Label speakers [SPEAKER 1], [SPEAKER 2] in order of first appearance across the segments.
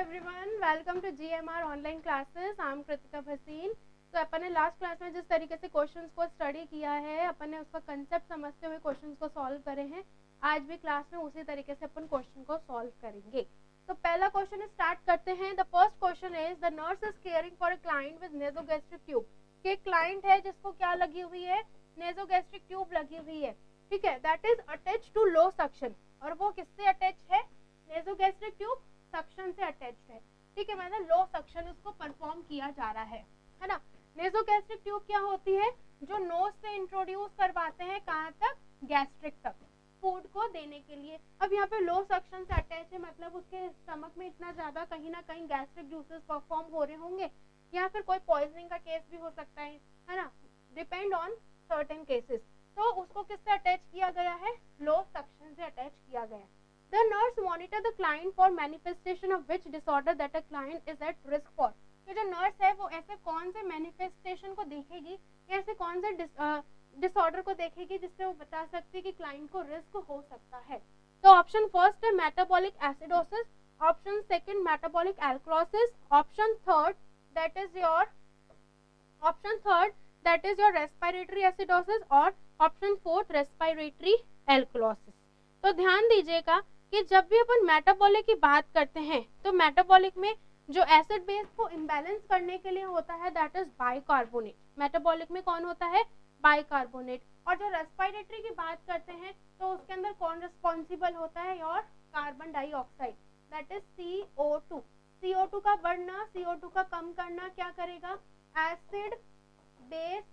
[SPEAKER 1] Everyone, welcome to GMR online classes. I am Kritika Bhasin. तो अपन ने लास्ट क्लास में जिस तरीके से क्वेश्चंस को स्टडी किया है, अपन ने उसका कंसेप्ट समझते हुए क्वेश्चंस को सॉल्व करे हैं। आज भी क्लास में उसी तरीके से अपन क्वेश्चन को सॉल्व करेंगे। तो पहला क्वेश्चन स्टार्ट करते हैं। The first question is the nurse is caring for a client with nasogastric tube. कि क्लाइंट है जिसको क्या लगी हुई है, नेसोगैस्ट्रिक ट्यूब लगी हुई है, ठीक है, that is attach to low suction. और वो किससे अटैच है? नेसोगैस्ट्रिक ट्यूब सक्शन से अटैच्ड है, ठीक है, मतलब लो सक्शन उसको परफॉर्म किया जा रहा है ना। नेसोगैस्ट्रिक ट्यूब क्या होती है? जो नोज से इंट्रोड्यूस करवाते हैं कहाँ तक? गैस्ट्रिक तक, फूड को देने के लिए। अब यहाँ पे लो सक्शन से अटैच है, मतलब उसके स्टमक में इतना ज्यादा कहीं ना कहीं गैस्ट्रिक जूसेस परफॉर्म हो रहे होंगे, या फिर कोई पॉइजनिंग का केस भी हो सकता है ना, डिपेंड ऑन सर्टेन केसेस। तो उसको किससे अटैच किया गया है? लो सक्शन से अटैच किया गया है। The nurse monitor the client for manifestation of which disorder that a client is at risk for। तो जो नर्स है वो ऐसे कौन से मैनिफेस्टेशन को देखेगी, ऐसे कौन से डिसऑर्डर को देखेगी जिससे वो बता सकती है कि क्लाइंट को रिस्क हो सकता है। तो ऑप्शन फर्स्ट है metabolic acidosis, option second metabolic alkalosis, option third that is your respiratory acidosis, और ऑप्शन फोर्थ रेस्पिरेटरी एल्कलोसिस। तो ध्यान दीजिएगा कि जब भी अपन मेटाबॉलिक की बात करते हैं तो मेटाबॉलिक में जो एसिड बेस को इम्बैलेंस करने के लिए होता है दैट इज बाइकार्बोनेट। मेटाबॉलिक में कौन होता है? बाइकार्बोनेट। और जो रेस्पिरेटरी की बात करते हैं तो उसके अंदर कौन रिस्पॉन्सिबल होता है? और carbon dioxide, that is CO2। CO2 का बढ़ना, CO2 का कम करना क्या करेगा? एसिड बेस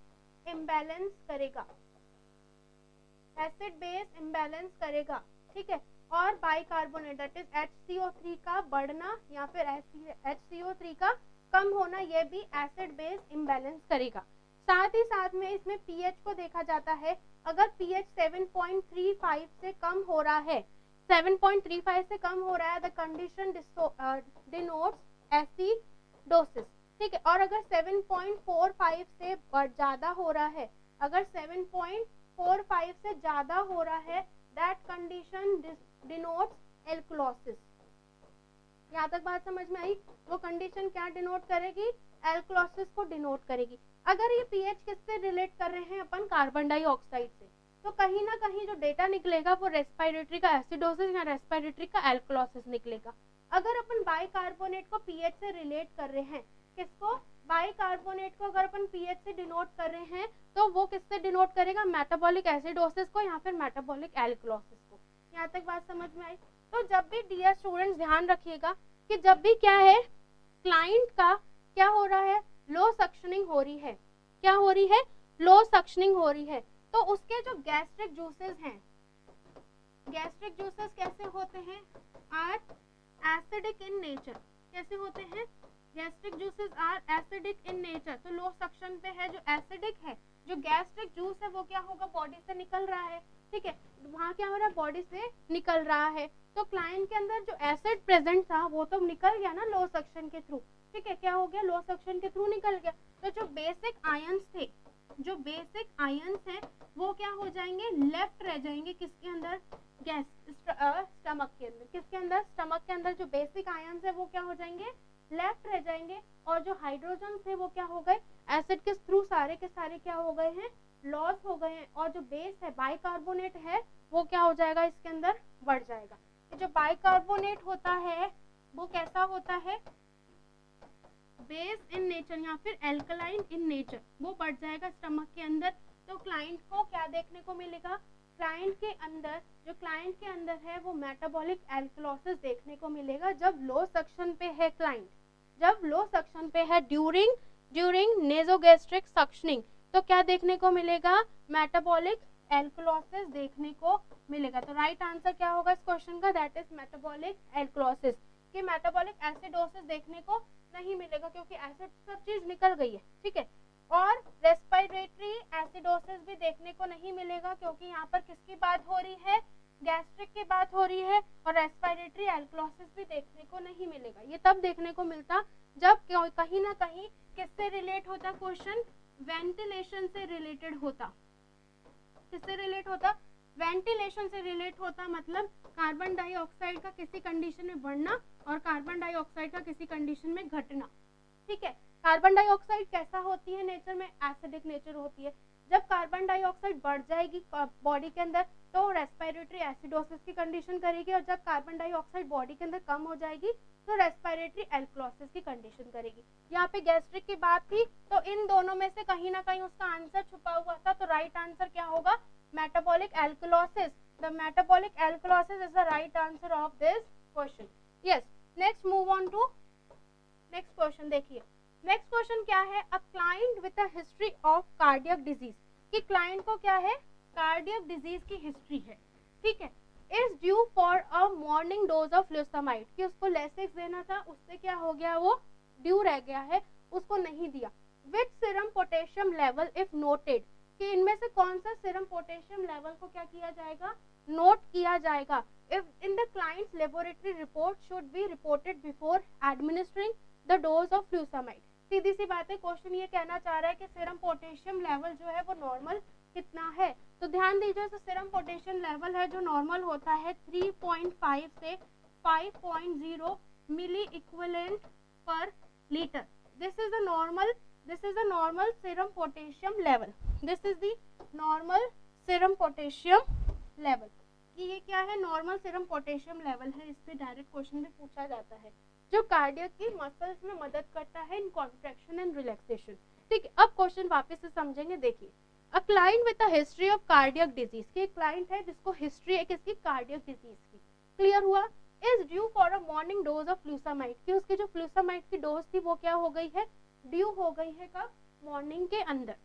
[SPEAKER 1] इम्बैलेंस करेगा, एसिड बेस इम्बैलेंस करेगा, ठीक है। और बाइकार्बोनेट दैट इज HCO3 का बढ़ना या फिर HCO3 का कम होना, ये भी एसिड बेस इम्बैलेंस करेगा। साथ ही साथ में इसमें पीएच को देखा जाता है। अगर पीएच 7.35 से कम हो रहा है, 7.35 से कम हो रहा है, द कंडीशन डिनोट्स एसिडोसिस, ठीक है। और अगर 7.45 से ज्यादा हो रहा है, अगर 7.45 से ज्यादा हो रहा है, दैट कंडीशन डिनोट्स एल्कलोसिस। यहाँ तक बात समझ में आई? वो कंडीशन क्या डिनोट करेगी? एल्कलोसिस को डिनोट करेगी। अगर ये पीएच किससे रिलेट कर रहे हैं अपन? कार्बन डाइऑक्साइड से, तो कहीं ना कहीं जो डेटा निकलेगा वो रेस्पिरेटरी का एसिडोसिस या रेस्पिरेटरी का एल्कलोसिस निकलेगा। अगर अपन बाइकार्बोनेट को पीएच से रिलेट कर रहे हैं, किसको? बाइकार्बोनेट को अगर अपन पीएच से डिनोट कर रहे हैं तो वो किससे डिनोट करेगा? मेटाबॉलिक एसिडोसिस को या फिर मेटाबॉलिक एल्कलोसिस को। यहाँ तक बात समझ में आई? तो जब भी डियर स्टूडेंट्स ध्यान रखिएगा कि जब भी क्या है, क्लाइंट का क्या हो रहा है? लो सक्शनिंग हो रही है। क्या हो रही है? लो सक्शनिंग हो रही है। तो उसके जो गैस्ट्रिक जूसेस हैं, गैस्ट्रिक जूसेस कैसे होते हैं? Are acidic in nature. कैसे होते हैं? Gastric juices are acidic in nature. तो लो सक्शन पे है, जो एसिडिक है, जो गैस्ट्रिक जूस है वो क्या होगा? बॉडी से निकल रहा है, ठीक है, वहाँ क्या हो रहा है? बॉडी से निकल रहा है। तो क्लाइंट के अंदर जो एसिड प्रेजेंट था वो तो निकल गया ना लो सक्शन के थ्रू, ठीक है। क्या हो गया? लो सक्शन के थ्रू निकल गया। तो जो बेसिक आयंस थे, जो बेसिक आयंस है वो क्या हो जाएंगे? लेफ्ट रह जाएंगे। किसके अंदर? गैस स्टमक के अंदर। किसके अंदर? स्टमक के अंदर जो बेसिक आयंस है वो क्या हो जाएंगे? लेफ्ट रह जाएंगे। और जो हाइड्रोजन थे वो क्या हो गए? एसिड के थ्रू सारे के सारे क्या हो गए हैं? लॉस हो गए हैं। और जो बेस है, बाइकार्बोनेट है, वो क्या हो जाएगा? इसके अंदर बढ़ जाएगा। जो बाइकार्बोनेट होता है वो कैसा होता है? बेस इन नेचर या फिर एल्कलाइन इन नेचर, वो बढ़ जाएगा स्टमक के अंदर। तो क्लाइंट को क्या देखने को मिलेगा? क्लाइंट के अंदर है वो मेटाबॉलिक एल्कलोसिस देखने को मिलेगा जब लो सक्शन पे है क्लाइंट, जब लो सक्शन पे है ड्यूरिंग नेसोगैस्ट्रिक सक्शनिंग। तो क्या देखने को मिलेगा? मेटाबॉलिक एल्कलोसिस देखने को मिलेगा। तो राइट आंसर क्या होगा इस क्वेश्चन का? That is metabolic alkalosis. कि मेटाबॉलिक एसिडोसिस देखने को नहीं मिलेगा क्योंकि एसिड सब चीज निकल गई है, ठीक है। और रेस्पिरेटरी एसिडोसिस भी देखने को नहीं मिलेगा क्योंकि यहाँ पर किसकी बात हो रही है? गैस्ट्रिक की बात हो रही है। और रेस्पिरेटरी एल्कलोसिस भी देखने को नहीं मिलेगा। ये तब देखने को मिलता जब कहीं ना कहीं किससे रिलेट होता क्वेश्चन? वेंटिलेशन से रिलेटेड होता। किससे रिलेट होता? वेंटिलेशन से रिलेट होता, मतलब कार्बन डाइऑक्साइड का किसी कंडीशन में बढ़ना और कार्बन डाइऑक्साइड का किसी कंडीशन में घटना, ठीक है। कार्बन डाइऑक्साइड कैसा होती है नेचर में, एसिडिक नेचर होती है। जब कार्बन डाइऑक्साइड बढ़ जाएगी बॉडी के अंदर तो रेस्पिरेटरी एसिडोसिस की कंडीशन करेगी, और जब कार्बन डाइऑक्साइड बॉडी के अंदर कम हो जाएगी तो रेस्पिरेटरी एल्कलोसिस की कंडीशन करेगी। यहाँ पे गैस्ट्रिक की बात थी, तो इन दोनों में से कहीं ना कहीं उसका आंसर छुपा हुआ था, तो राइट आंसर क्या होगा, metabolic alkalosis. The metabolic alkalosis is the right answer of this question. Yes, next move on to next question. देखिए नेक्स्ट क्वेश्चन क्या है, a client with a history of cardiac disease, कि क्लाइंट को क्या है, कार्डियक डिजीज की history है, ठीक है, is due for a morning dose of furosemide, कि उसको लेसिक्स देना था, उससे क्या हो गया, वो ड्यू रह गया है, उसको नहीं दिया। Which serum potassium level if noted, कि इनमें से कौन सा सीरम पोटेशियम लेवल को क्या किया जाएगा, नोट किया जाएगा। If in the client's laboratory report should be reported before administering the dose of furosemide. सीधी सी बात है, क्वेश्चन ये कहना चाह रहा है कि सीरम पोटेशियम लेवल जो है वो नॉर्मल कितना है। तो ध्यान दीजिए, तो सीरम पोटेशियम लेवल है जो नॉर्मल होता है 3.5 से 5.0 मिली equivalent per litre. This is the normal serum potassium level, this is the normal serum potassium level, कि ये क्या है, नॉर्मल सीरम पोटेशियम लेवल है। इस पे डायरेक्ट क्वेश्चन में पूछा जाता है, जो कार्डियक की मसल्स में मदद करता है इन कॉन्ट्रैक्शन एंड रिलैक्सेशन, ठीक है। अब क्वेश्चन वापस से समझेंगे। देखिए, a client with a history of cardiac disease, के क्लाइंट है जिसको हिस्ट्री है किसकी, कार्डियक डिजीज की, क्लियर हुआ। Is due for a morning dose of furosemide, कि उसकी जो फ्लूसामाइड की डोज थी वो क्या हो गई है, ड्यू हो गई है, कब, मॉर्निंग के अंदर,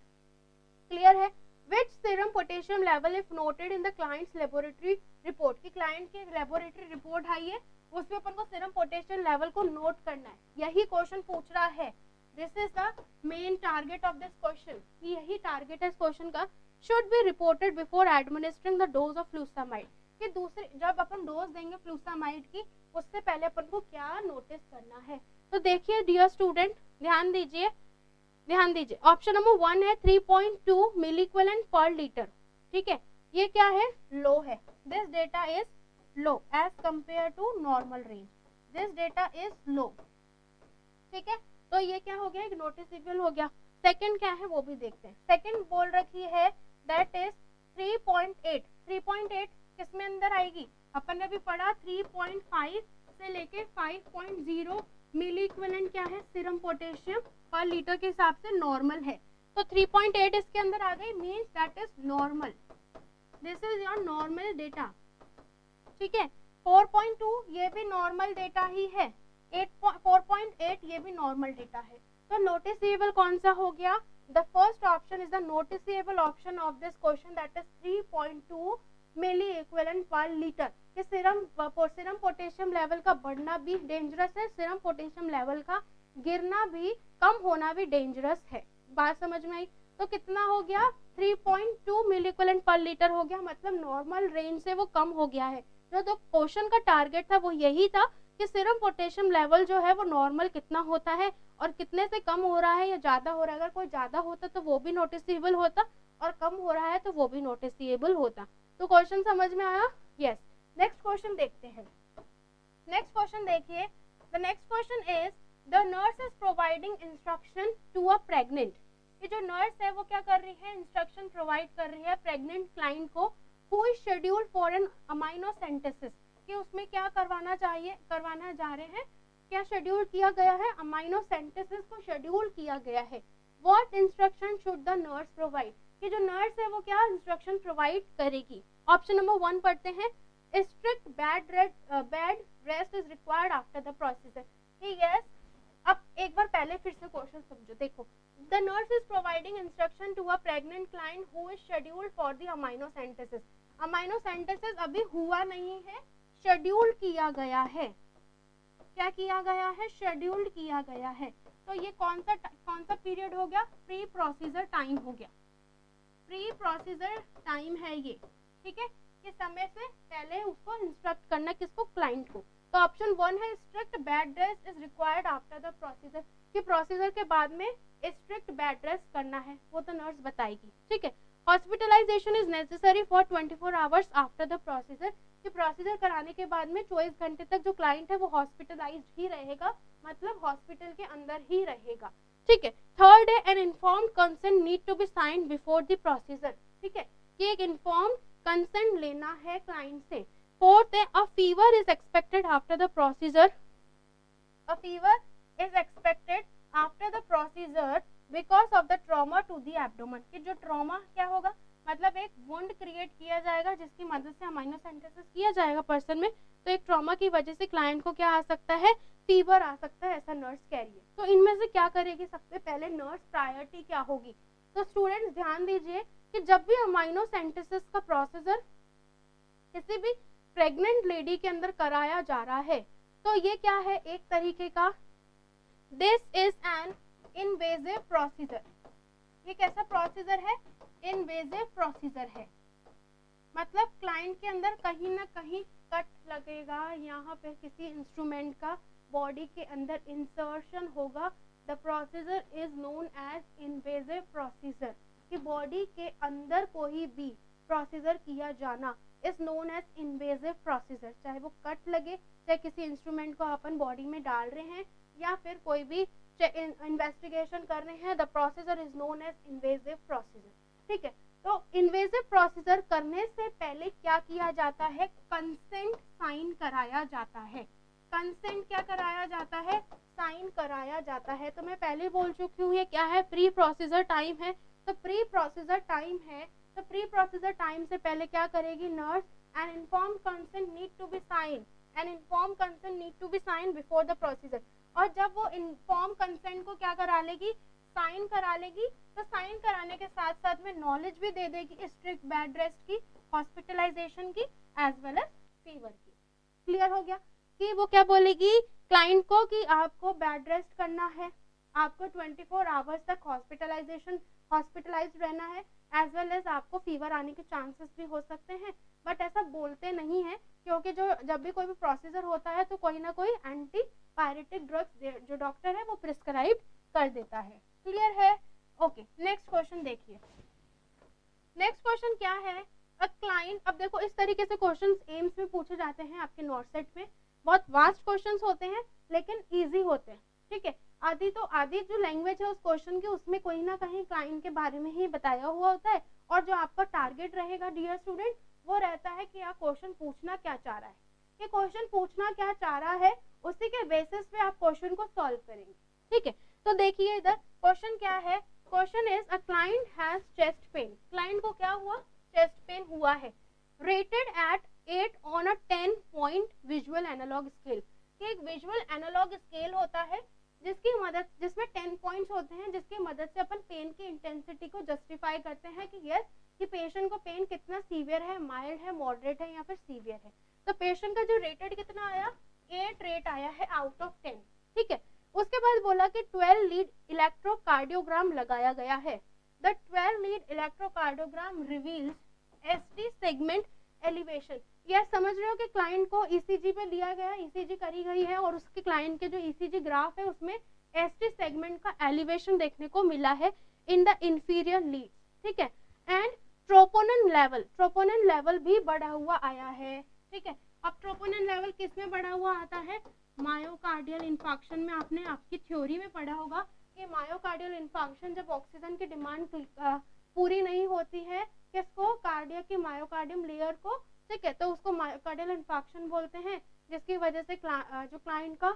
[SPEAKER 1] क्लियर है। Which serum potassium level if noted in the client's laboratory report, की क्लाइंट की लेबोरेटरी रिपोर्ट आई है, उसमें अपन को सीरम पोटेशियम लेवल को नोट करना है, यही क्वेश्चन पूछ रहा है। This is the main target of this question, यही टारगेट है इस क्वेश्चन का। Should be reported before administering the dose of furosemide, कि दूसरे जब अपन डोज देंगे फ्लूसामाइड की उससे पहले अपन को क्या नोटिस करना है। तो देखिए डियर स्टूडेंट, ध्यान दीजिए, ऑप्शन नंबर 1 है 3.2 मिली इक्विवेलेंट पर लीटर, ठीक है, ये क्या है, लो है, this data is low as compare to normal range, this data is low, ठीक है। तो ये क्या हो गया, एक नोटिसेबल हो गया। सेकंड क्या है वो भी देखते हैं। सेकंड बोल रखी है दैट इज 3.8 किस में अंदर आएगी, अपन ने भी पढ़ा 3.5 से लेके 5.0 मिली इक्विवेलेंट क्या है, सीरम पोटेशियम पर लीटर के हिसाब से नॉर्मल है, तो 3.8 इसके अंदर आ गई, means that is normal, this is your normal data, ठीक है। 4.2 ये भी नॉर्मल डेटा ही है, 4.8 ये भी नॉर्मल डेटा है, तो नोटिसेबल कौन सा हो गया, the first option is the noticeable option of this question, that is 3.2 milli equivalent per litre. कि सीरम पोटेशियम लेवल का बढ़ना भी डेंजरस है, सीरम पोटेशियम लेवल का गिरना भी, कम होना भी डेंजरस है, बात समझ में आई। तो कितना हो गया, 3.2 मिली इक्विवेलेंट पर लीटर हो गया, मतलब नॉर्मल रेंज से वो कम हो गया है। जो क्वेश्चन का टारगेट था वो यही था कि सीरम पोटेशियम लेवल जो है वो नॉर्मल कितना होता है और कितने से कम हो रहा है या ज्यादा हो रहा है। अगर कोई ज्यादा होता तो वो भी नोटिसेबल होता, और कम हो रहा है तो वो भी नोटिसेबल होता। तो क्वेश्चन समझ में आया, यस। नेक्स्ट क्वेश्चन देखते हैं। नेक्स्ट क्वेश्चन देखिए, the next question is the nurse is providing instruction to a pregnant, ये जो नर्स है वो क्या कर रही है, इंस्ट्रक्शन प्रोवाइड कर रही है प्रेग्नेंट क्लाइंट को, who is scheduled for an amino synthesis, कि उसमें क्या करवाना जा रहे हैं, क्या शेड्यूल किया गया है, अमाइनो सिंथेसिस को शेड्यूल किया गया है। What instruction should the nurse provide, कि जो नर्स है वो क्या इंस्ट्रक्शन प्रोवाइड करेगी। ऑप्शन नंबर 1 पढ़ते हैं, strict bed rest is required after the procedure, कि यस। अब एक बार पहले फिर से क्वेश्चन समझो, देखो, the nurse is providing instruction to a pregnant client who is scheduled for the amino synthesis, amino synthesis अभी हुआ नहीं है, शेड्यूल किया गया है, क्या किया गया है, शेड्यूल्ड किया गया है। तो ये कौन सा पीरियड हो गया, प्री प्रोसीजर टाइम हो गया, प्री प्रोसीजर टाइम है ये, ठीक है, कि समय से पहले उसको इंस्ट्रक्ट करना, किसको, क्लाइंट को। तो ऑप्शन 1 है strict bed rest is required after the procedure, कि प्रोसीजर के बाद में स्ट्रिक्ट बेड रेस्ट करना है, वो तो नर्स बताएगी, ठीक है। Hospitalization is necessary for 24 hours after the procedure, कि प्रोसीजर कराने के बाद में 24 घंटे तक जो क्लाइंट है वो हॉस्पिटलाइज्ड ही रहेगा, मतलब हॉस्पिटल के अंदर ही रहेगा, ठीक है। थर्ड है an informed consent need to be signed before the procedure, ठीक है, कि एक इन्फॉर्म्ड कंसेंट लेना है क्लाइंट से। फोर्थ है a fever is expected after the procedure, a fever is expected after the procedure because of the trauma to the abdomen, कि जो ट्रॉमा क्या होगा, मतलब एक वुंड क्रिएट किया जाएगा जिसकी मदद से अमाइनोसेंटेसिस किया जाएगा पर्सन में, तो एक ट्रॉमा की वजह से क्लाइंट को क्या आ सकता है, फीवर आ सकता है, ऐसा नर्स कह रही है। तो इनमें से क्या करेगी, सबसे पहले नर्स प्रायोरिटी क्या होगी, तो स्टूडेंट्स ध्यान दीजिए कि जब भी अमाइनोसेंटेसिस का प्रोसीजर किसी भी प्रेग्नेंट लेडी के अंदर कराया जा रहा है, तो ये क्या है, एक तरीके का this is an invasive procedure, ये कैसा प्रोसीजर है, इनवेजिव प्रोसीजर है, मतलब क्लाइंट के अंदर कहीं ना कहीं कट लगेगा, यहाँ पे किसी इंस्ट्रूमेंट का बॉडी के अंदर इंसर्शन होगा, the procedure is known as invasive procedure, कि बॉडी के अंदर कोई भी प्रोसीजर किया जाना is known as invasive procedure, चाहे वो कट लगे, चाहे किसी इंस्ट्रूमेंट को अपन बॉडी में डाल रहे हैं या फिर कोई भी इन्वेस्टिगेशन कर रहे हैं, the procedure is known as invasive procedure, ठीक है। तो इन्वेजिव प्रोसीजर करने से पहले क्या किया जाता है, कंसेंट साइन कराया जाता है, कंसेंट क्या कराया जाता है, साइन कराया जाता है। तो मैं पहले बोल चुकी हूँ ये क्या है, प्री प्रोसीजर टाइम है, तो प्री प्रोसीजर टाइम है, तो प्री प्रोसीजर टाइम से पहले क्या करेगी nurse, an informed consent need to be sign, an informed consent need to be sign before the procedure, और जब वो इन्फॉर्म कंसेंट को क्या करा लेगी, साइन करा लेगी, तो साइन कराने के साथ साथ में नॉलेज भी दे देगी स्ट्रिक्ट बेड रेस्ट की, हॉस्पिटलाइजेशन की, एज वेल एज फीवर की। क्लियर हो गया कि वो क्या बोलेगी क्लाइंट को कि आपको बेड रेस्ट करना है, आपको 24 आवर्स तक हॉस्पिटलाइज्ड रहना है, एज वेल एज आपको फीवर आने के चांसेस भी हो सकते हैं, बट ऐसा बोलते नहीं है, क्योंकि जब भी कोई भी प्रोसीजर होता है तो कोई ना कोई एंटी पायरेटिक ड्रग्स जो डॉक्टर है वो प्रिस्क्राइब कर देता है। क्लियर है, ओके। नेक्स्ट क्वेश्चन देखिए, नेक्स्ट क्वेश्चन क्या है, अ क्लाइंट, अब देखो इस तरीके से क्वेश्चंस एम्स में पूछे जाते हैं आपके नॉर्थ सेट में, बहुत वास्ट क्वेश्चंस होते हैं लेकिन इजी होते हैं, ठीक है। आधी जो लैंग्वेज है उस क्वेश्चन की, उसमें कोई ना कहीं क्लाइंट के बारे में ही बताया हुआ होता है, और जो आपका टारगेट रहेगा डियर स्टूडेंट वो रहता है कि आप क्वेश्चन पूछना क्या चाह रहा है, कि क्वेश्चन पूछना क्या चाह रहा है, उसी के बेसिस पे आप क्वेश्चन को सॉल्व करेंगे, ठीक है। तो देखिए इधर क्वेश्चन क्या है, question is a client has chest pain, client को क्या हुआ, चेस्ट पेन हुआ है, rated at 8 on a 10 point visual analogue scale, एक विजुअल एनालॉग स्केल होता है जिसमें 10 पॉइंट्स होते हैं, जिसकी मदद से अपन पेन की इंटेंसिटी को जस्टिफाई करते हैं कि यस कि पेशेंट को पेन कितना सीवियर है, माइल्ड है, मॉडरेट है या फिर सीवियर है। तो पेशेंट का जो रेटेड कितना आया, 8 रेट आया है आउट ऑफ 10, ठीक है। उसके बाद बोला कि 12 लीड इलेक्ट्रोकार्डियोग्राम लगाया गया है, the 12 lead electrocardiogram reveals ST segment elevation, यह समझ रहे हो कि क्लाइंट को ईसीजी पे लिया गया, ईसीजी करी गई है और उसके क्लाइंट के जो ईसीजी ग्राफ है उसमें एसटी सेगमेंट का एलिवेशन देखने को मिला है इन द इंफीरियर लीड, ठीक है। एंड ट्रोपोनिन लेवल भी बढ़ा हुआ आया है, ठीक है। अब ट्रोपोनिन लेवल किस में बढ़ा हुआ आता है, मायोकार्डियल इंफार्क्शन में, आपने आपकी थ्योरी में पढ़ा होगा कि मायोकार्डियल इंफार्क्शन जब ऑक्सीजन की डिमांड पूरी नहीं होती है, किसको, कार्डिया की मायोकार्डियम लेयर को, ठीक है, तो उसको मायोकार्डियल इंफार्क्शन बोलते हैं, जिसकी वजह से जो क्लाइंट का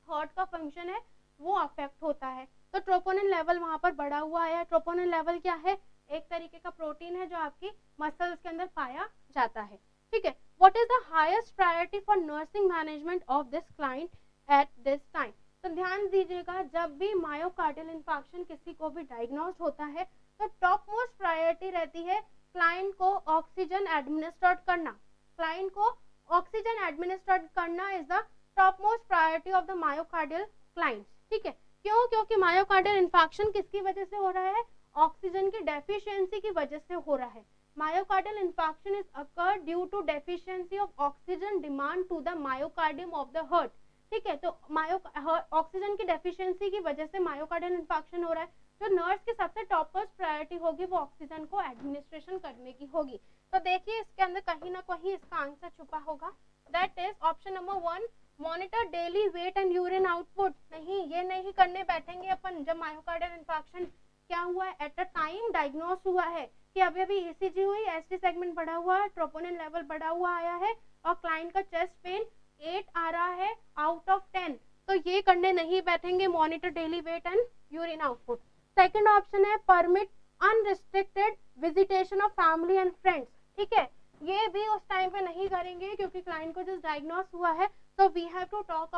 [SPEAKER 1] हार्ट का फंक्शन है वो अफेक्ट होता है। तो ट्रोपोनिन लेवल वहां पर बढ़ा हुआ है। ट्रोपोनिन लेवल क्या है, एक तरीके का प्रोटीन है जो आपकी मसल्स के अंदर पाया जाता है, ठीक है। What is the highest priority for nursing management of this client at this time, तो ध्यान दीजिएगा जब भी मायोकार्डियल इंफार्क्शन किसी को भी डायग्नोज होता है तो टॉप मोस्ट प्रायोरिटी रहती है क्लाइंट को ऑक्सीजन एडमिनिस्ट्रेट करना, क्लाइंट को ऑक्सीजन एडमिनिस्ट्रेट करना is the top most priority of the myocardial client, ठीक है। क्यों, क्योंकि मायोकार्डियल इंफार्क्शन किसकी वजह से हो रहा है, ऑक्सीजन की डेफिशिएंसी की वजह से हो रहा है। Myocardial infarction is occur due to deficiency of oxygen demand to the myocardium of the heart, ठीक है। तो ऑक्सीजन की डेफिशिएंसी की वजह से मायोकार्डियल इंफार्क्शन हो रहा है। जो नर्स की सबसे टॉपमोस्ट प्रायोरिटी होगी वो ऑक्सीजन को एडमिनिस्ट्रेशन करने की होगी। तो देखिए इसके अंदर कहीं ना कहीं इसका आंसर छुपा होगा, that is option number 1, monitor daily weight and urine output. नहीं, ये नहीं करने बैठेंगे अपन जब मायोकार्डियल इंफार्क्शन क्या हुआ है, एट अ टाइम डायग्नोस हुआ है कि अभी अभी ईसीजी हुई, एसटी सेगमेंट बढ़ा हुआ है, ट्रोपोनिन लेवल बढ़ा हुआ आया है और क्लाइंट का चेस्ट पेन 8 आ रहा है आउट ऑफ 10, तो ये करने नहीं बैठेंगे, monitor daily weight and urine output. Second option है permit unrestricted visitation of family and friends. ठीक है, ये भी उस टाइम पे नहीं करेंगे क्योंकि क्लाइंट को जस्ट डायग्नोस हुआ है, तो we have to talk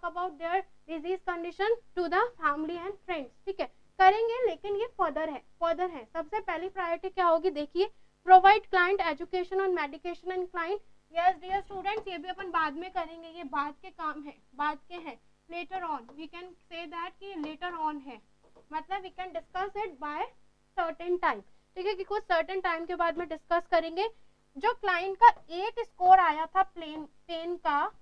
[SPEAKER 1] about their disease condition to the family and friends. ठीक है, करेंगे लेकिन ये फर्दर है। सबसे पहली प्रायोरिटी क्या होगी, देखिए, provide client education on medication and client. Yes dear students, ये भी अपन बाद में करेंगे, ये बाद के काम है, बाद के हैं, later on we can say that कि लेटर ऑन है, मतलब we can discuss it by certain time. ठीक है, कि कुछ सर्टेन टाइम के बाद में डिस्कस करेंगे। जो क्लाइंट का 8 स्कोर आया था पेन का,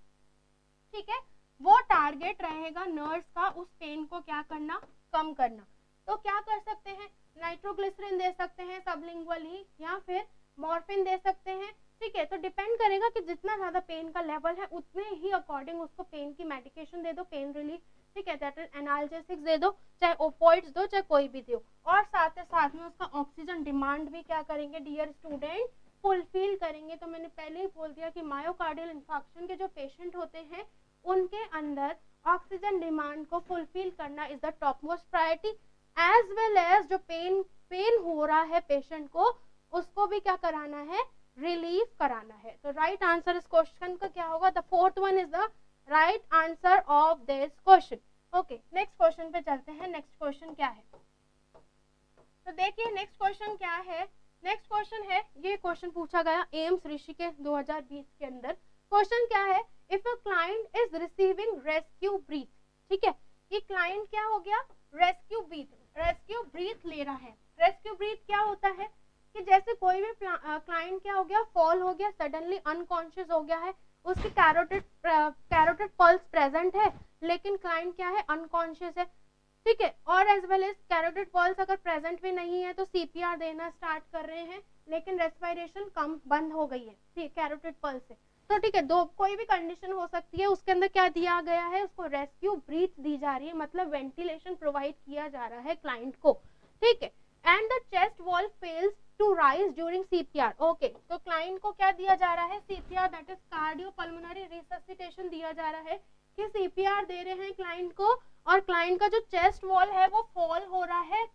[SPEAKER 1] ठीक है, वो टारगेट रहेगा नर्स का, उस पेन को क्या करना, कम करना। तो क्या कर सकते हैं, नाइट्रोग्लिसरीन दे सकते हैं सबलिंगुअली या फिर मॉर्फिन दे सकते हैं। ठीक है, तो डिपेंड करेगा कि जितना ज्यादा पेन का लेवल है उतने ही अकॉर्डिंग उसको पेन की मेडिकेशन दे दो, पेन रिलीफ। ठीक है, दैट इज एनाल्जेसिक्स दे दो, चाहे ओपोइड्स दो, चाहे कोई भी दो, और साथ में उसका ऑक्सीजन डिमांड भी क्या करेंगे डियर स्टूडेंट, फुलफिल करेंगे। तो मैंने पहले ही बोल दिया कि मायोकार्डियल इंफार्क्शन के जो पेशेंट होते हैं उनके अंदर ऑक्सीजन डिमांड को फुलफिल करना is the top most priority, as well as जो पेन हो रहा है पेशेंट को उसको भी क्या कराना है, रिलीफ कराना है। तो राइट आंसर इस क्वेश्चन का क्या होगा, the fourth one is the right answer of this question. Okay, next question पे चलते हैं। नेक्स्ट क्वेश्चन क्या है, तो देखिए नेक्स्ट क्वेश्चन क्या है। नेक्स्ट क्वेश्चन है, ये क्वेश्चन पूछा गया एम्स ऋषिकेश 2020 के अंदर। क्वेश्चन क्या है, if a client is receiving rescue breath. ठीक है, ये क्लाइंट क्या हो गया, रेस्क्यू ब्रीथ ले रहा है। रेस्क्यू ब्रीथ क्या होता है कि जैसे कोई भी क्लाइंट क्या हो गया, फॉल हो गया, सडनली अनकॉन्शियस हो गया है, उसकी कैरोटिड पल्स प्रेजेंट है लेकिन क्लाइंट क्या है, अनकॉन्शियस है। ठीक है, और as well as carotid pulse अगर प्रेजेंट भी नहीं है तो सीपीआर देना स्टार्ट कर रहे हैं लेकिन रेस्पिरेशन कम बंद हो गई है कैरोटिड पल्स से। तो ठीक है, दो कोई भी कंडीशन हो सकती है, उसके अंदर क्या दिया गया है, उसको रेस्क्यू ब्रीथ दी जा रही है, मतलब वेंटिलेशन प्रोवाइड किया जा रहा है क्लाइंट को। ठीक है, and the chest wall fails to rise during CPR. Okay, तो क्लाइंट को क्या दिया जा रहा है, CPR, that is cardiopulmonary resuscitation दिया जा रहा है कि सीपीआर दे रहे हैं क्लाइंट को, और क्लाइंट का जो चेस्ट वॉल है वो फॉल हो रहा है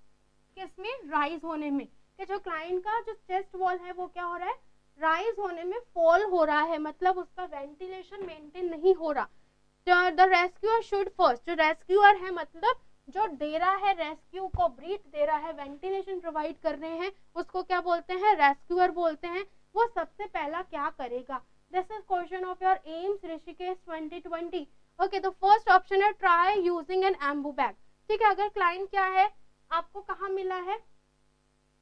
[SPEAKER 1] किसमें, राइज होने में, कि जो क्लाइंट का जो चेस्ट वॉल है वो क्या हो रहा है, राइज होने में फॉल हो रहा है, मतलब उसका वेंटिलेशन मेंटेन नहीं हो रहा। द रेस्क्यूअर शुड फर्स्ट, जो रेस्क्यूअर है मतलब जो दे रहा है रेस्क्यू को, ब्रीथ दे रहा है, वेंटिलेशन प्रोवाइड कर रहे हैं, उसको क्या बोलते हैं, रेस्क्यूअर बोलते हैं। वो सबसे पहला क्या करेगा, this is question of your AIIMS Rishikesh 2020। Okay, तो फर्स्ट ऑप्शन है try using an ambu bag. ठीक है, अगर क्लाइंट क्या है, आपको कहाँ मिला है,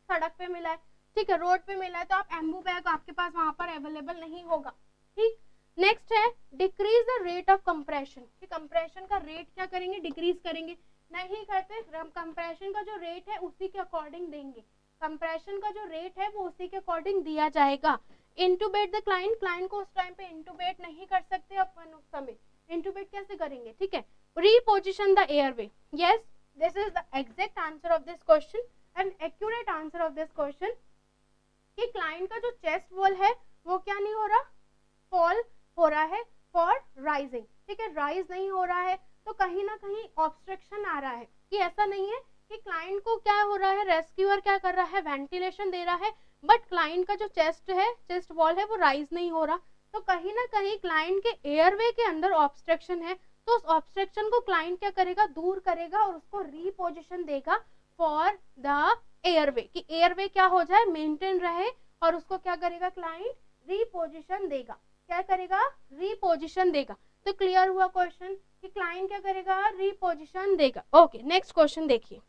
[SPEAKER 1] सड़क पे मिला है, ठीक है, रोड पे मिला है, तो आप एम्बू बैग आपके पास वहां पर अवेलेबल नहीं होगा। ठीक, नेक्स्ट है decrease the rate of compression. Compression का रेट क्या करेंगे, डिक्रीज करेंगे, नहीं करते, कंप्रेशन का जो रेट है उसी के अकॉर्डिंग देंगे, कंप्रेशन का जो रेट है वो उसी के अकॉर्डिंग दिया जाएगा। इंटूबेट द क्लाइंट, क्लाइंट को उस टाइम पे इंटूबेट नहीं कर सकते अपन उस समय, इंटूबेट कैसे करेंगे, ठीक है, reposition the airway. Yes, this is the exact answer of this question and accurate answer of this question, कि क्लाइंट का जो चेस्ट वॉल है वो क्या नहीं हो रहा, फॉल हो रहा है फॉर राइजिंग। ठीक है, राइज नहीं हो रहा है, तो कहीं ना कहीं ऑब्स्ट्रक्शन आ रहा है, कि ऐसा नहीं है कि क्लाइंट को क्या हो रहा है, रेस्क्यूअर क्या कर रहा है, वेंटिलेशन दे रहा है, बट क्लाइंट का जो चेस्ट है, चेस्ट वॉल है वो राइज नहीं हो रहा, तो कहीं ना कहीं क्लाइंट के एयरवे के अंदर ऑब्स्ट्रक्शन है, तो उस ऑब्स्ट्रक्शन को क्लाइंट क्या करेगा, दूर करेगा और उसको रीपोजिशन देगा फॉर द एयरवे, कि एयरवे क्या हो जाए, मेंटेन रहे, और उसको क्या करेगा क्लाइंट, रीपोजिशन देगा। क्या करेगा, रीपोजिशन देगा। तो क्लियर हुआ क्वेश्चन कि क्लाइंट क्या करेगा, रीपोजिशन देगा। ओके, नेक्स्ट क्वेश्चन देखिए।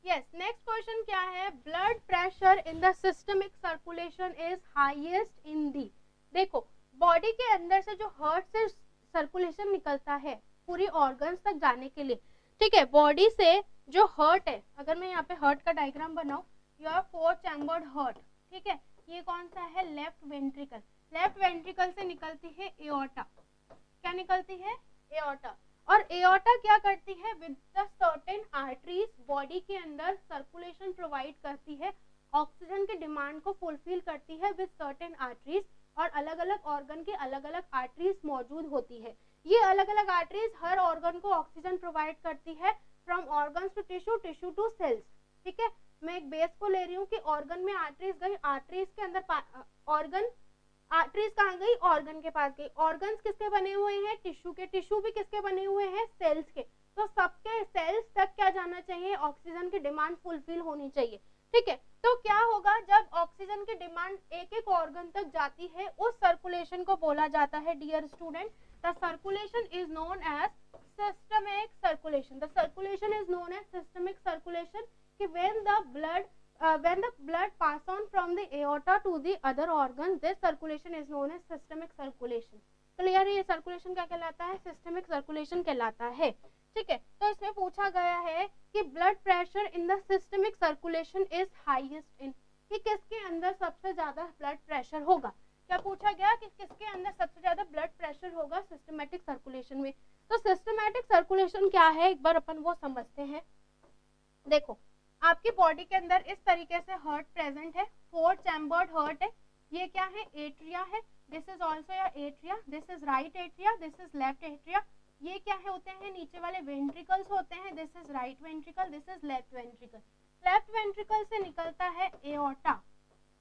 [SPEAKER 1] यस, नेक्स्ट क्वेश्चन क्या है, blood pressure in the systemic circulation is highest in the. देखो, बॉडी के अंदर से जो हार्ट से सर्कुलेशन निकलता है पूरी ऑर्गन्स तक जाने के लिए, ठीक है। बॉडी से जो हार्ट है, अगर मैं यहाँ पे हार्ट का डायग्राम बनाऊं, योर 4 चैम्बर्ड हार्ट, ठीक है, ये कौन सा है, लेफ्ट वेंट्रिकल। लेफ्ट वेंट्रिकल से निकलती है एओर्टा, क्या निकलती है, एओर्टा। और एओर्टा क्या करती है, with the certain arteries body के अंदर सर्कुलेशन प्रोवाइड करती है, ऑक्सीजन की डिमांड को फुलफिल करती है विद सर्टेन आर्टरीज, और अलग अलग ऑर्गन की अलग अलग आर्टरीज मौजूद होती है। ये अलग अलग आर्टरीज हर ऑर्गन को ऑक्सीजन प्रोवाइड करती है, from organs to tissue, tissue to cells, ठीक है। मैं एक बेस को ले रही हूँ कि ऑर्गन में आर्टरीज गई, आर्टरीज के अंदर ऑर्गन, आर्टरीज कहाँ गई, ऑर्गन के पास गई। ऑर्गन्स किसके बने हुए हैं, टिश्यू के, टिश्यू भी किसके बने हुए हैं, सेल्स के। तो सबके सेल्स तक क्या जाना चाहिए, ऑक्सीजन की डिमांड फुलफिल होनी चाहिए, ठीक है। तो क्या होगा, जब ऑक्सीजन की डिमांड एक एक ऑर्गन तक जाती है, उस सर्कुलेशन को बोला जाता है, dear student, the circulation is known as systemic circulation. The circulation is known as systemic circulation, कि when the blood pass on from the aorta to the other organ, this circulation is known as systemic circulation। Clear है, ये circulation क्या कहलाता है, systemic circulation कहलाता है, ठीक है। तो इसमें पूछा गया है कि blood pressure in the systemic circulation is highest इन, कि किसके अंदर सबसे ज्यादा ब्लड प्रेशर होगा। क्या पूछा गया कि किसके अंदर सबसे ज्यादा ब्लड प्रेशर होगा, सिस्टमैटिक सर्कुलेशन में। तो सिस्टमैटिक सर्कुलेशन क्या है, एक बार अपन वो समझते हैं। देखो, आपकी बॉडी के अंदर इस तरीके से हार्ट प्रेजेंट है, 4 चैम्बर्ड हार्ट है। ये क्या है, एट्रिया है, this is also your atria, this is right atria, this is left atria. ये क्या है, होते हैं नीचे वाले वेंट्रिकल्स होते हैं, this is right ventricle, this is left ventricle. Left ventricle से निकलता है एओर्टा,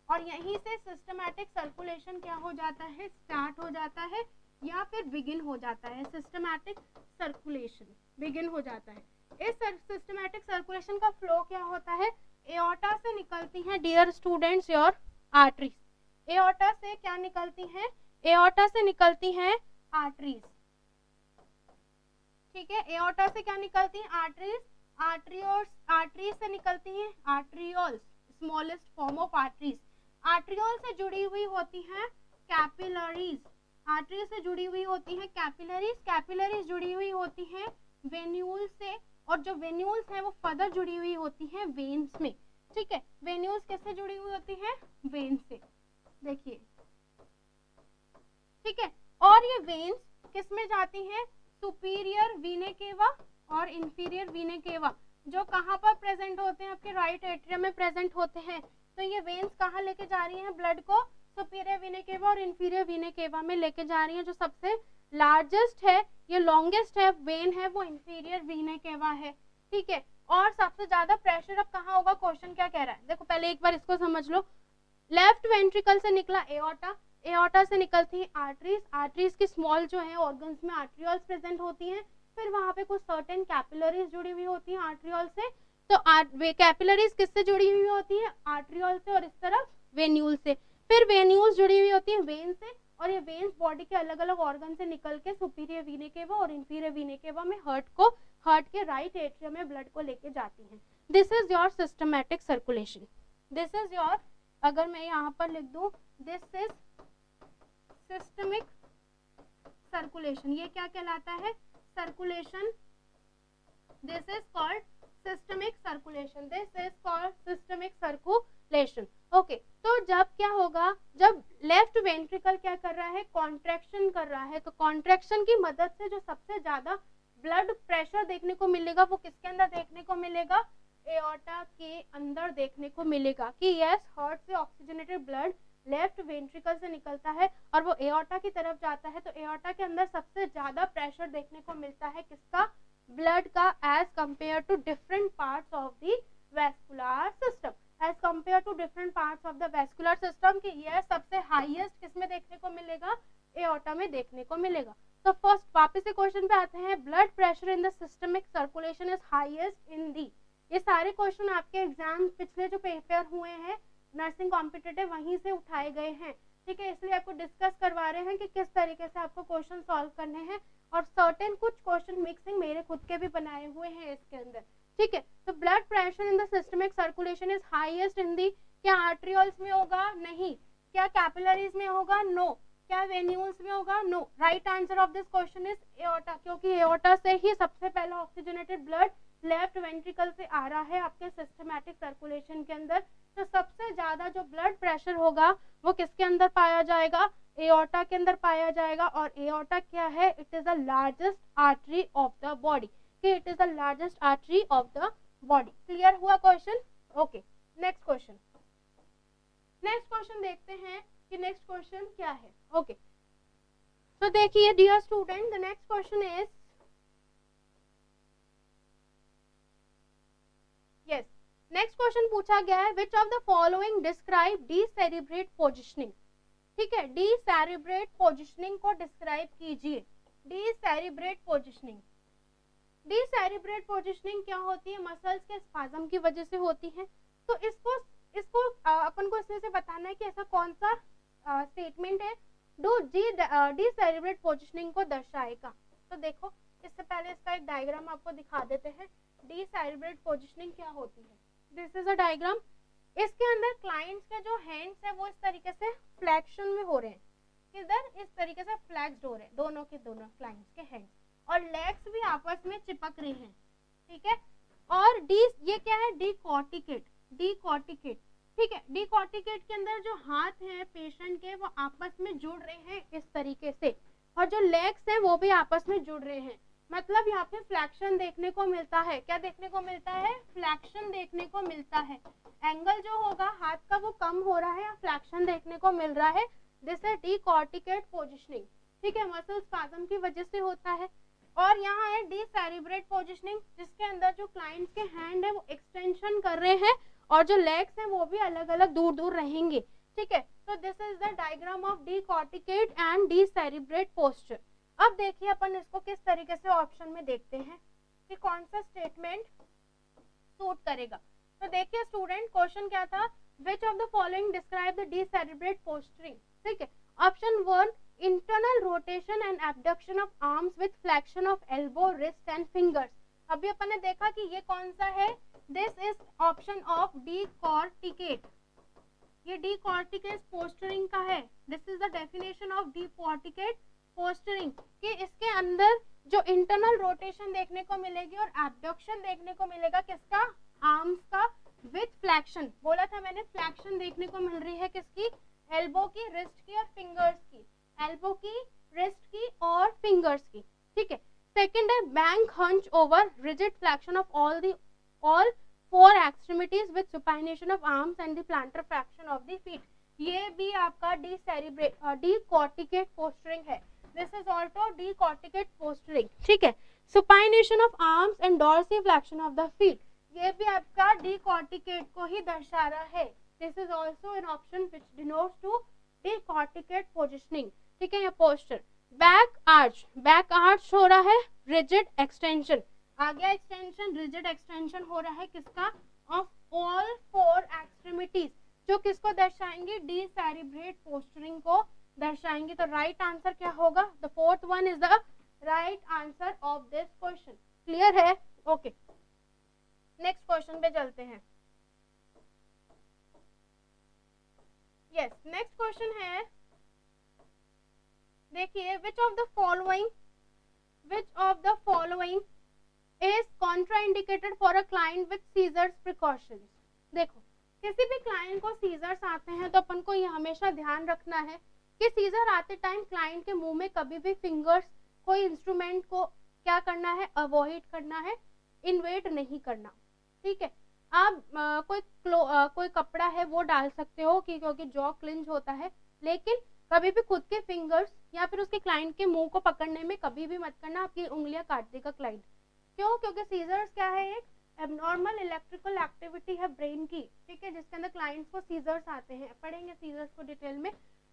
[SPEAKER 1] और यहीं से सिस्टमैटिक सर्कुलेशन क्या हो जाता है, स्टार्ट हो जाता है, या फिर बिगिन हो जाता है। सिस्टमैटिक सर्कुलेशन बिगिन हो जाता है। इस सिस्टमैटिक सर्कुलेशन का फ्लो क्या होता है, एओर्टा से निकलती हैं, dear students, your arteries. Aorta से क्या निकलती हैं, एओर्टा से निकलती हैं आर्टरीज, ठीक है। एओर्टा से क्या निकलती हैं, आर्टरीज। आर्टरीज से निकलती हैं arterioles, smallest form of arteries. Arteriole से जुड़ी हुई होती हैं कैपिलरीज, आर्टरीज से जुड़ी हुई होती हैं कैपिलरीज, कैपिलरीज जुड़ी हुई होती हैं वेन्यूल से, और जो वेन्यूल्स हैं वो फर्दर जुड़ी हुई होती हैं वेन्स में, ठीक है। वेन्यूल्स किससे जुड़ी हुई होती हैं, वेन से, देखिए, ठीक है। और ये वेन्स किस में जाती हैं, सुपीरियर वीने केवा और इंफीरियर वीने केवा, जो कहाँ पर प्रेजेंट होते हैं, आपके राइट एट्रियम में प्रेजेंट होते हैं। तो ये वेन्स कहाँ लेके जा रही हैं ब्लड को, सुपीरियर वीने केवा और इंफीरियर वीने केवा में लेके जा रही हैं। जो सबसे लार्जेस्ट है, ये लॉन्गेस्ट है वेन है, वो इंफीरियर वीने केवा है, ठीक है। और सबसे ज्यादा प्रेशर अब कहाँ होगा, क्वेश्चन क्या कह रहा है, देखो पहले एक बार इसको समझ लो। लेफ्ट वेंट्रिकल से निकला एओर्टा, एओर्टा से निकलती है आर्टरीज, आर्टरीज की स्मॉल जो है ऑर्गन्स में आर्ट्रियोल्स प्रेजेंट होती हैं, फिर वहां पे कुछ सर्टेन कैपिलरीज जुड़ी हुई होती हैं आर्ट्रियोल से। तो कैपिलरीज किससे जुड़ी हुई होती है, आर्ट्रियोल से, और इस तरफ वेन्यूल से। फिर वेन्यूल्स जुड़ी हुई होती है वेन से, और ये वेन्स बॉडी के अलग अलग ऑर्गन से निकल के सुपीरियर वीने केवा और इंफीरियर वीने केवा में हार्ट के राइट एट्रियम में ब्लड को लेके जाती हैं। This is your systematic circulation, this is your, अगर मैं यहाँ पर लिख दूं, दिस इज सिस्टमिक सर्कुलेशन, ये क्या कहलाता है, circulation, this is called systemic circulation, this is called systemic circulation, okay. तो जब क्या होगा, जब लेफ्ट वेंट्रिकल क्या कर रहा है, कॉन्ट्रैक्शन कर रहा है, तो कॉन्ट्रैक्शन की मदद से जो सबसे ज्यादा ब्लड प्रेशर देखने को मिलेगा वो किसके अंदर देखने को मिलेगा, एओर्टा के अंदर देखने को मिलेगा, कि यस, हार्ट से ऑक्सीजनेटेड ब्लड लेफ्ट वेंट्रिकल से निकलता है और वो एओर्टा की तरफ जाता है। तो एओर्टा के अंदर सबसे ज्यादा प्रेशर देखने को मिलता है किसका, ब्लड का, as compare to different parts of the vascular system, as compare to different parts of the vascular system, कि यह सबसे हाईएस्ट किसमें देखने को मिलेगा, एओर्टा में देखने को मिलेगा। तो फर्स्ट वापस से क्वेश्चन पे आते हैं, blood pressure in the systemic circulation is highest in the. ये सारे क्वेश्चन आपके एग्जाम पिछले जो पेपर हुए हैं नर्सिंग कॉम्पिटिटिव वहीं से उठाए गए हैं, ठीक है। इसलिए आपको डिस्कस करवा रहे हैं कि किस तरीके से आपको क्वेश्चन सॉल्व करने हैं, और सर्टेन कुछ क्वेश्चन मिक्सिंग मेरे खुद के भी बनाए हुए हैं इसके अंदर, ठीक है। तो blood pressure in the systemic circulation is highest in the, क्या आर्ट्रियोल्स में होगा, नहीं, क्या कैपिलरीज में होगा, नो, क्या वेन्यूल्स में होगा? No. Right answer of this question is aorta, क्योंकि एओर्टा से ही सबसे पहला ऑक्सीजनेटेड ब्लड लेफ्ट वेंट्रिकल से आ रहा है आपके सिस्टमैटिक सर्कुलेशन के अंदर। तो सबसे ज्यादा जो ब्लड प्रेशर होगा वो किसके अंदर पाया जाएगा? एओर्टा के अंदर पाया जाएगा। और एओर्टा क्या है? It is the largest artery of the body, कि it is the largest artery of the body. Clear हुआ question? Okay, next question. Next question देखते हैं कि नेक्स्ट क्वेश्चन क्या है। ओके, तो देखिए dear student, the next question is, yes, next question पूछा गया है which of the following describe decerebrate positioning. ठीक है, डीसेरिब्रेट पोजिशनिंग को डिस्क्राइब कीजिए। डीसेरिब्रेट पोजिशनिंग, डीसेरिब्रेट पोजिशनिंग क्या होती है? मसल्स के स्पाज्म की वजह से होती है। तो इसको अपन को इसमें से बताना है कि ऐसा कौन सा स्टेटमेंट है जो डीसेरिब्रेट पोजिशनिंग को दर्शाएगा। तो देखो, इससे पहले इसका एक डायग्राम आपको दिखा देते हैं। डीसेरिब्रेट पोजिशनिंग क्या होती है? This is a diagram. इसके अंदर क्लाइंट्स के जो हैंड्स है वो इस तरीके से फ्लेक्शन में हो रहे हैं, किधर? इस तरीके से फ्लेक्स्ड हो रहे हैं दोनों के दोनों क्लाइंट्स के हैंड्स, और लेग्स भी आपस में चिपक रही हैं। ठीक है, और ये क्या है? डीकॉर्टिकेट, डीकॉर्टिकेट। ठीक है, डीकॉर्टिकेट के अंदर जो हाथ हैं पेशेंट के वो आपस में जुड़ रहे हैं इस तरीके से, और जो लेग्स हैं वो भी आपस में जुड़ रहे हैं। मतलब यहाँ पे फ्लैक्शन देखने को मिलता है। क्या देखने को मिलता है? फ्लैक्शन देखने को मिलता है। एंगल जो होगा हाथ का वो कम हो रहा है या फ्लैक्शन देखने को मिल रहा है। This is decorticate positioning. ठीक है, मसल स्पाज्म की वजह से होता है। और यहाँ है डीसेरिब्रेट पोजिशनिंग, जिसके अंदर जो क्लाइंट्स के हैंड है वो एक्सटेंशन कर रहे हैं और जो लेग्स हैं वो भी अलग अलग दूर दूर रहेंगे। ठीक है, तो this is the diagram of decorticate and decerebrate posture. अब देखिए अपन इसको किस तरीके से ऑप्शन में देखते हैं कि कौन सा स्टेटमेंट सूट करेगा। तो देखिए स्टूडेंट, क्वेश्चन क्या था? Which of the following describe the decerebrate posturing. ठीक है, option 1 internal rotation and abduction of arms with flexion of elbow, wrist and fingers। अभी अपन ने देखा कि ये कौन सा है? This is option of decorticate. ये डीकॉर्टिकेट पोस्चरिंग का है। This is the definition of decorticate posturing, कि इसके अंदर जो इंटरनल रोटेशन देखने को मिलेगी और एब्डक्शन देखने को मिलेगा किसका? आर्म्स का, विथ फ्लैक्शन। बोला था मैंने, फ्लैक्शन देखने को मिल रही है किसकी? एल्बो की, रिस्ट की और फिंगर्स की। एल्बो की, रिस्ट की और फिंगर्स की। ठीक है, सेकंड है back hunch over, rigid flexion of all four extremities with supination of arms and the plantar flexion of the feet. ये भी आपका डीकॉर्टिकेट पोस्चरिंग है। This is also decorticate posturing. ठीक है, supination of arms and dorsiflexion of the feet, ये भी आपका decorticate को ही दर्शा रहा है। This is also an option which denotes to decorticate positioning. ठीक है, या पोस्चर। बैक आर्च हो रहा है, रिजिड एक्सटेंशन, आगे एक्सटेंशन, रिजिड एक्सटेंशन हो रहा है किसका? ऑफ ऑल फोर एक्सट्रीमिटीज, जो किसको दर्शाएंगे? डीसेरिब्रेट पोस्चरिंग को दर्शाएंगे। तो राइट आंसर क्या होगा? The fourth one is the right answer of this question. Clear है? ओके, नेक्स्ट क्वेश्चन पे चलते हैं। यस, नेक्स्ट क्वेश्चन है, देखिए which of the following is contraindicated for a client with seizures precautions. देखो, किसी भी क्लाइंट को सीजर्स आते हैं तो अपन को ये हमेशा ध्यान रखना है कि सीजर आते टाइम क्लाइंट के मुंह में कभी भी फिंगर्स, कोई इंस्ट्रूमेंट को क्या करना है? अवॉइड करना है, इन्वेट नहीं करना। ठीक है, आप कोई कपड़ा है वो डाल सकते हो क्योंकि जॉ क्लिंच होता है, लेकिन कभी भी खुद के फिंगर्स या फिर उसके क्लाइंट के मुंह को पकड़ने में कभी भी मत करना, आपकी उंगलियां काट देगा क्लाइंट। क्यों? क्योंकि सीजर्स क्या है? एक एबनॉर्मल इलेक्ट्रिकल एक्टिविटी है ब्रेन की। ठीक है, जिसके अंदर क्लाइंट्स को सीजर्स आते हैं। पढ़ेंगे सीजर्स को डिटेल में।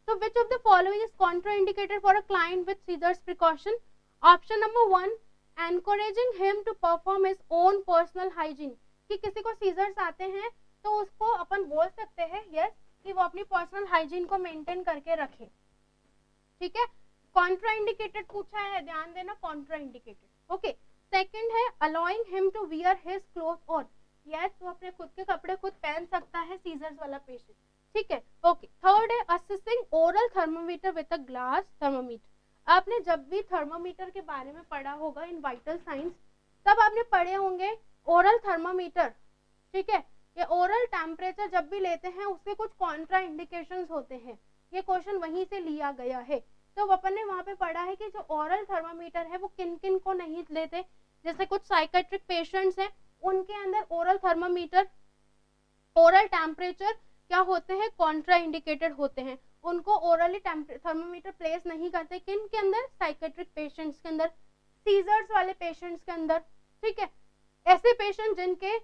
[SPEAKER 1] तो which of the following is contraindicated for a client with seizures precaution? Option number 1 encouraging him to perform his own personal hygiene, कि किसी को सीजर्स आते हैं तो उसको अपन बोल सकते हैं यस कि वो अपनी पर्सनल हाइजीन को मेंटेन करके रखे। ठीक है, कॉन्ट्राइंडिकेटेड पूछा है, ध्यान देना, कॉन्ट्राइंडिकेटेड। ओके, सेकंड है allowing him to wear his cloth on, yes वो अपने खुद के कपड़े खुद पहन सकता है सीजर्स वाला पेशेंट। ठीक है, ओके। थर्ड है assessing oral thermometer with a glass thermometer. आपने जब भी थर्मोमीटर के बारे में पढ़ा होगा इन वाइटल साइंस, तब आपने पढ़े होंगे ओरल थर्मोमीटर, ठीक है। ये ओरल टेम्परेचर जब भी लेते हैं उसके कुछ कॉन्ट्रा इंडिकेशंस होते हैं, ये क्वेश्चन वहीं से लिया गया है। तो अपन ने वहां पे पढ़ा है कि जो ओरल थर्मामीटर है वो किन किन को नहीं लेते, जैसे कुछ साइकेट्रिक पेशेंट्स हैं उनके अंदर ओरल थर्मामीटर, ओरल टेम्परेचर क्या होते हैं, कॉन्ट्रा इंडिकेटेड होते हैं, उनको ओरली थर्मामीटर प्लेस नहीं करते। किन के अंदर, साइकेट्रिक पेशेंट्स के अंदर, सीजर्स वाले पेशेंट्स के अंदर, ठीक है। ऐसे पेशेंट जिनके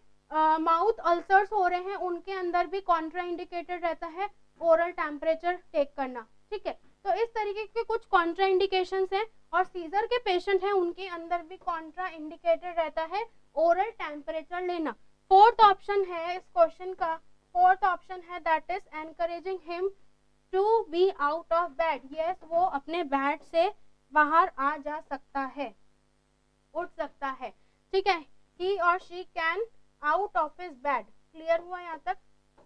[SPEAKER 1] माउथ अल्सर्स हो रहे हैं उनके अंदर भी कॉन्ट्रा इंडिकेटेड रहता है ओरल टेम्परेचर टेक करना, ठीक है। तो इस तरीके के कुछ कॉन्ट्रा इंडिकेशंस हैं, और सीजर के पेशेंट हैं उनके अंदर भी कॉन्ट्रा इंडिकेटेड रहता है ओरल टेम्परेचर लेना। फोर्थ ऑप्शन है इस क्वेश्चन का, फोर्थ ऑप्शन है that is encouraging him to be out of bed. Yes, वो अपने बेड से बाहर आ जा सकता है, उठ सकता है, ठीक है। ही और she can out of his bed. Clear हुआ यहाँ तक?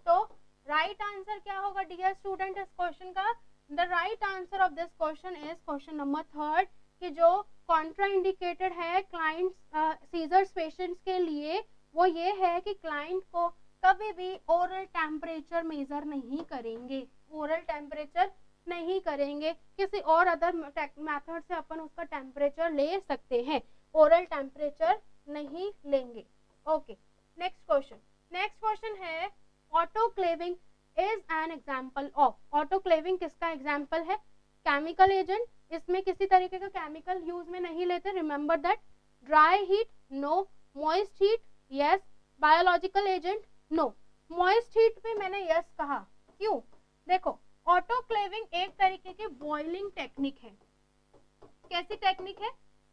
[SPEAKER 1] तो राइट आंसर क्या होगा डियर स्टूडेंट इस क्वेश्चन का? The right answer of this question is question number third, कि जो कॉन्ट्रा इंडिकेटेड है क्लाइंट्स सीजर्स पेशेंट्स के लिए वो ये है कि क्लाइंट को कभी भी ओरल टेम्परेचर मेजर नहीं करेंगे, ओरल टेम्परेचर नहीं करेंगे, किसी और अदर मेथड से अपन उसका टेम्परेचर ले सकते हैं, ओरल टेम्परेचर नहीं लेंगे। Okay, next question. Next question है autoclaving is an example of. Autoclaving किसका एग्जाम्पल है? केमिकल एजेंट, इसमें किसी तरीके का केमिकल यूज में नहीं लेते, remember that. Dry heat, no. Moist heat, yes. Biological agent, no. Moist heat पे मैंने यस कहा, क्यों? देखो, ऑटोक्लेविंग एक तरीके की बॉइलिंग टेक्निक है। कैसी टेक्निक है?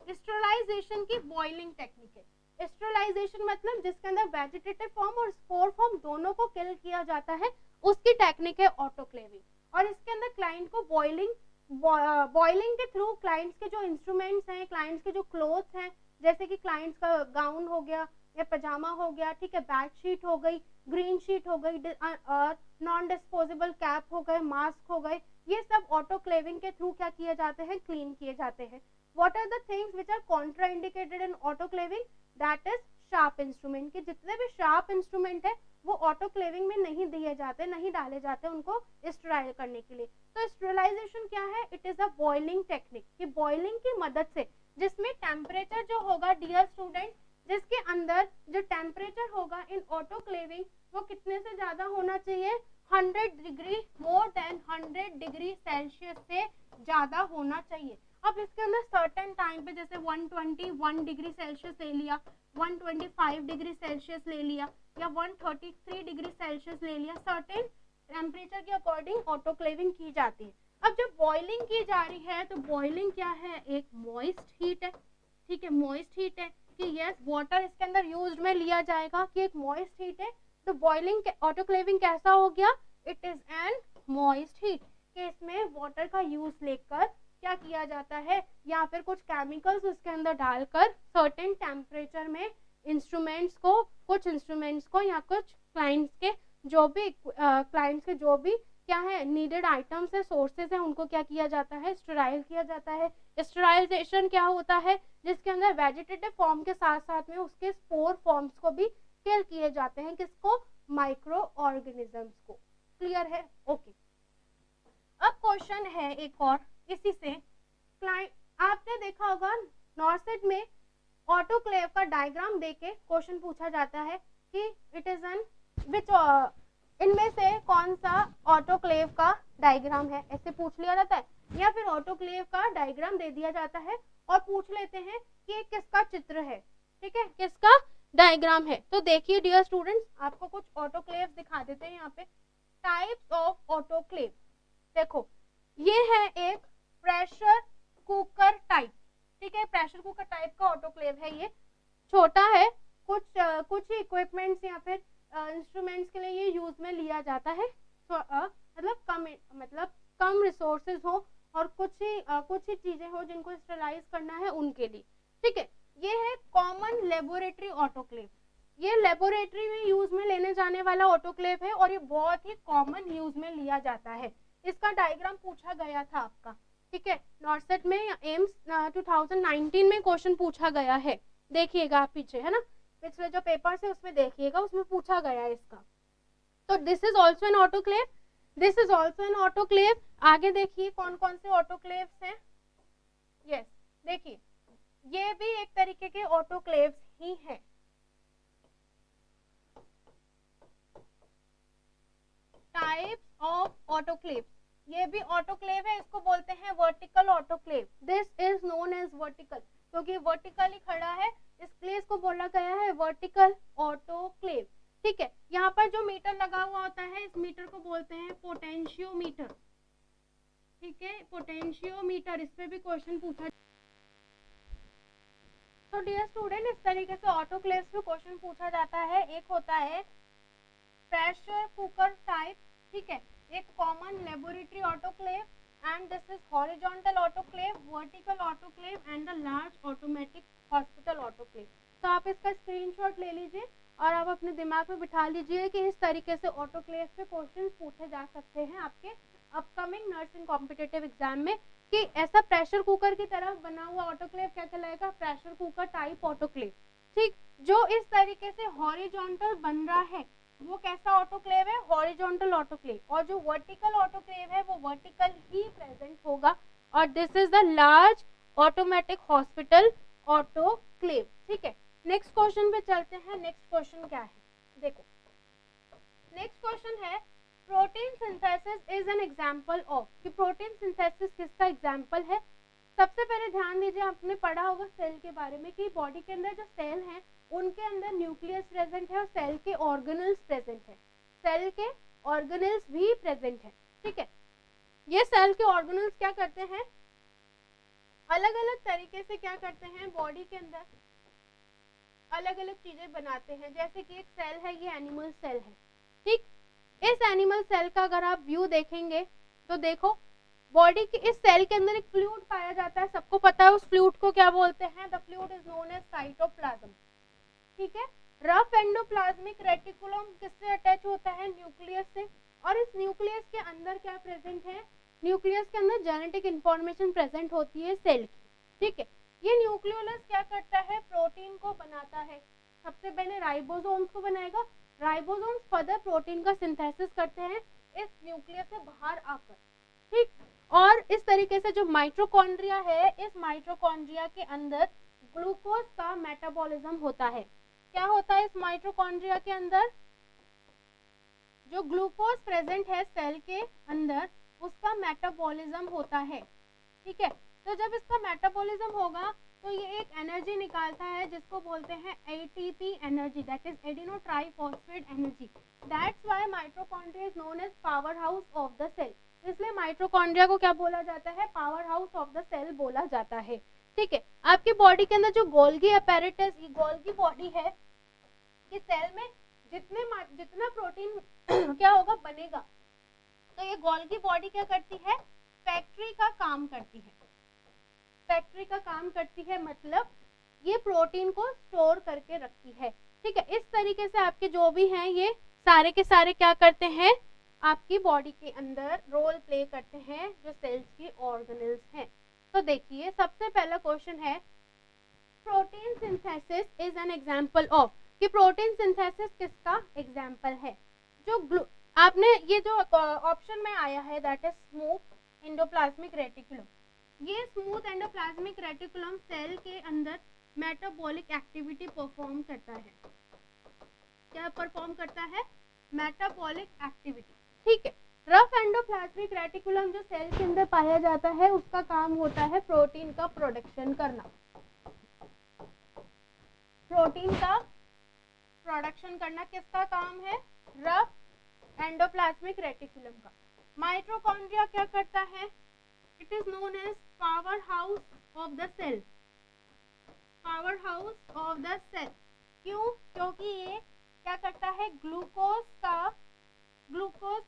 [SPEAKER 1] स्टेरिलाइजेशन की बॉइलिंग टेक्निक है। स्टेरिलाइजेशन मतलब जिसके अंदर वेजिटेटिव फॉर्म और स्पोर फॉर्म दोनों को किल किया जाता है, उसकी टेक्निक है ऑटोक्लेविंग। और इसके अंदर क्लाइंट को बॉइलिंग के थ्रू क्लाइंट्स के जो इंस्ट्रूमेंट्स हैं, क्लाइंट्स के जो क्लोथ्स हैं, जैसे कि क्लाइंट्स का गाउन हो गया या पजामा हो गया, ठीक है, बेडशीट हो गई, ग्रीन शीट हो गई, और नॉन डिस्पोजेबल कैप हो गए, मास्क हो गए, ये सब ऑटोक्लेविंग के थ्रू क्या किए जाते हैं, क्लीन किए जाते हैं। What are the things which are contraindicated in autoclaving? That is sharp instrument। के जितने भी sharp instrument है वो ऑटोक्लेविंग में नहीं दिए जाते, नहीं डाले जाते उनको स्टेराइल करने के लिए। तो स्टेरिलाइजेशन क्या है? It is a boiling technique, कि बॉइलिंग की मदद से, जिसमें टेम्परेचर जो होगा डियर स्टूडेंट, जिसके अंदर जो टेम्परेचर होगा इन ऑटोक्लेविंग वो कितने से ज्यादा होना चाहिए? 100 degree, more than 100 degree Celsius से ज्यादा होना चाहिए। अब इसके अंदर सर्टेन टाइम पे जैसे 121 डिग्री सेल्सियस ले लिया, 125 डिग्री सेल्सियस ले लिया, या 133 डिग्री सेल्सियस ले लिया, सर्टेन टेम्परेचर के अकॉर्डिंग ऑटोक्लेविंग की जाती है। अब जब बॉइलिंग की जा रही है तो बॉइलिंग क्या है? एक मॉइस्ट हीट है, ठीक है, मॉइस्ट हीट है कि यस वाटर इसके अंदर यूज में लिया जाएगा, कि एक मॉइस्ट हीट है। तो बॉइलिंग ऑटोक्लेविंग कैसा हो गया? It is an moist heat, कि इसमें वाटर का यूज लेकर क्या किया जाता है, या फिर कुछ केमिकल्स उसके अंदर डालकर सर्टेन टेम्परेचर में इंस्ट्रूमेंट्स को, कुछ इंस्ट्रूमेंट्स को या कुछ क्लाइंट्स के जो भी क्या है नीडेड आइटम्स है, सोर्सेज है, उनको क्या किया जाता है? स्टेराइल किया जाता है। स्टेराइलाइजेशन क्या होता है? जिसके अंदर वेजिटेटिव फॉर्म के साथ साथ में उसके स्पोर फॉर्म्स को भी किल किए जाते हैं। किसको? माइक्रो ऑर्गेनिजम्स को। क्लियर है? ओके। अब क्वेश्चन है एक और इसी से, क्लाइंट, आपने देखा होगा नॉर्सेट में ऑटोक्लेव का डायग्राम देके क्वेश्चन पूछा जाता है कि इट इज एन विच, इनमें से कौन सा ऑटोक्लेव का डायग्राम है, ऐसे पूछ लिया जाता है, या फिर ऑटोक्लेव का डायग्राम दे दिया जाता है और पूछ लेते हैं कि ये किसका चित्र है, ठीक है, किसका डायग्राम है। तो देखिए डियर स्टूडेंट्स, आपको कुछ ऑटोक्लेव दिखा देते हैं यहाँ पे। टाइप्स ऑफ ऑटोक्लेव, देखो ये है एक प्रेशर कुकर टाइप, ठीक है, प्रेशर कुकर टाइप का ऑटोक्लेव है। ये छोटा है, कुछ इक्विपमेंट्स या फिर इंस्ट्रूमेंट्स के लिए ये यूज में लिया जाता है, तो मतलब कम रिसोर्सेज हो और कुछ ही चीजें हो जिनको स्टेरिलाइज करना है उनके लिए, ठीक है। ये है कॉमन लेबोरेटरी ऑटोक्लेव। ये लेबोरेटरी में यूज में लेने जाने वाला ऑटोक्लेव है और ये बहुत ही कॉमन यूज में लिया जाता है। इसका डायग्राम पूछा गया था आपका, ठीक है, नॉर्सेट में या एम्स 2019 में क्वेश्चन पूछा गया है, देखिएगा आप पीछे, है ना, पिछले जो पेपर्स है उसमें देखिएगा, उसमें पूछा गया है इसका। तो this is also N autoclave, this is also N autoclave. आगे देखिए कौन कौन से ऑटोक्लेव्स हैं। यस, देखिए ये भी एक तरीके के ऑटोक्लेव्स ही हैं। टाइप्स ऑफ ऑटोक्लेव, ये भी ऑटोक्लेव है, इसको बोलते हैं vertical autoclave. This is known as vertical, क्योंकि वर्टिकल ही खड़ा है इसलिए इसको बोला गया है वर्टिकल ऑटोक्लेव, ठीक है। यहाँ पर जो मीटर लगा हुआ होता है इस मीटर को बोलते हैं पोटेंशियोमीटर, ठीक है, पोटेंशियोमीटर, इस पे भी क्वेश्चन पूछा। तो डियर स्टूडेंट, इस तरीके से ऑटोक्लेव पे क्वेश्चन पूछा जाता है। एक होता है प्रेशर कुकर टाइप, ठीक है, एक common laboratory autoclave, and this is horizontal autoclave, vertical autoclave and the large automatic hospital autoclave. तो आप इसका स्क्रीनशॉट ले लीजिए और आप अपने दिमाग में बिठा लीजिए कि इस तरीके से ऑटोक्लेव पे क्वेश्चन पूछे जा सकते हैं आपके अपकमिंग नर्सिंग कॉम्पिटिटिव एग्जाम में, कि ऐसा प्रेशर कुकर की तरह बना हुआ ऑटोक्लेव क्या कहलाएगा, प्रेशर कुकर टाइप ऑटोक्लेव, ठीक। जो इस तरीके से हॉरिजॉन्टल बन रहा है वो कैसा ऑटोक्लेव है, हॉरिजॉन्टल ऑटोक्लेव, और जो वर्टिकल ऑटोक्लेव है वो वर्टिकल ही प्रेजेंट होगा, और this is the large automatic hospital autoclave, ठीक है। नेक्स्ट क्वेश्चन पे चलते हैं। नेक्स्ट क्वेश्चन क्या है, देखो नेक्स्ट क्वेश्चन है protein synthesis is an example of, कि प्रोटीन सिंथेसिस किसका एग्जांपल है। सबसे पहले ध्यान दीजिए, आपने पढ़ा होगा सेल के बारे में कि बॉडी के अंदर जो सेल हैं उनके अंदर न्यूक्लियस प्रेजेंट है और सेल के ऑर्गेनल्स प्रेजेंट है, सेल के ऑर्गेनल्स भी प्रेजेंट है, ठीक है। ये सेल के ऑर्गेनल्स क्या करते हैं, अलग अलग तरीके से क्या करते हैं, बॉडी के अंदर अलग अलग चीजें बनाते हैं। जैसे कि एक सेल है, ये एनिमल सेल है, ठीक। इस एनिमल सेल का अगर आप व्यू देखेंगे तो देखो बॉडी के इस सेल के अंदर एक फ्लूइड पाया जाता है, सबको पता है उस फ्लूइड को क्या बोलते हैं, the fluid is known as cytoplasm, ठीक है। रफ एंडोप्लाज्मिक रेटिकुलम किससे अटैच होता है, न्यूक्लियस से, और इस न्यूक्लियस के अंदर क्या प्रेजेंट है, न्यूक्लियस के अंदर जेनेटिक इंफॉर्मेशन प्रेजेंट होती है सेल की, ठीक है। ये न्यूक्लियोलस क्या करता है, प्रोटीन को बनाता है। सबसे पहले राइबोसोम्स को बनाएगा, राइबोसोम्स फर्दर प्रोटीन का सिंथेसिस करते हैं इस न्यूक्लियस से बाहर आकर, ठीक। और इस तरीके से जो माइटोकॉन्ड्रिया है, इस माइटोकॉन्ड्रिया के अंदर ग्लूकोज का मेटाबॉलिज्म होता है। क्या होता है इस माइटोकॉन्ड्रिया के अंदर, जो ग्लूकोज प्रेजेंट है सेल के अंदर उसका मेटाबॉलिज्म होता है, ठीक है। तो जब इसका मेटाबॉलिज्म होगा तो ये एक एनर्जी निकालता है जिसको बोलते हैं ATP energy, that is adeno triphosphate energy. That's why mitochondria is known as power house of the cell, इसलिए माइटोकॉन्ड्रिया को क्या बोला जाता है, power house of the cell बोला जाता है, ठीक है। आपकी बॉडी के अंदर जो गोल्गी अपैरेटस, ये गोल्गी बॉडी है कि सेल में जितना प्रोटीन क्या होगा बनेगा, तो ये गोल्गी बॉडी क्या करती है, फैक्ट्री का काम करती है, फैक्ट्री का काम करती है, मतलब ये प्रोटीन को स्टोर करके रखती है, ठीक है। इस तरीके से आपके जो भी हैं ये सारे के सारे क्या करते हैं, आपकी बॉडी के अंदर रोल प्ले करते हैं जो सेल्स की ऑर्गेनल्स हैं। तो देखिए सबसे पहला क्वेश्चन है protein synthesis is an example of, कि प्रोटीन सिंथेसिस किसका एग्जांपल है। जो आपने ये जो ऑप्शन में आया है that is smooth endoplasmic reticulum, ये स्मूथ एंडोप्लाज्मिक रेटिकुलम सेल के अंदर मेटाबॉलिक एक्टिविटी परफॉर्म करता है। क्या परफॉर्म करता है, मेटाबॉलिक एक्टिविटी, ठीक है। रफ एंडोप्लाज्मिक रेटिकुलम जो सेल के अंदर पाया जाता है उसका काम होता है प्रोटीन का प्रोडक्शन करना, प्रोटीन का प्रोडक्शन करना किसका काम है, रफ एंडोप्लाज्मिक रेटिकुलम का। माइटोकॉन्ड्रिया क्या करता है, it is known as power house of the cell, power house of the cell. क्यों, क्योंकि ये क्या करता है, ग्लूकोज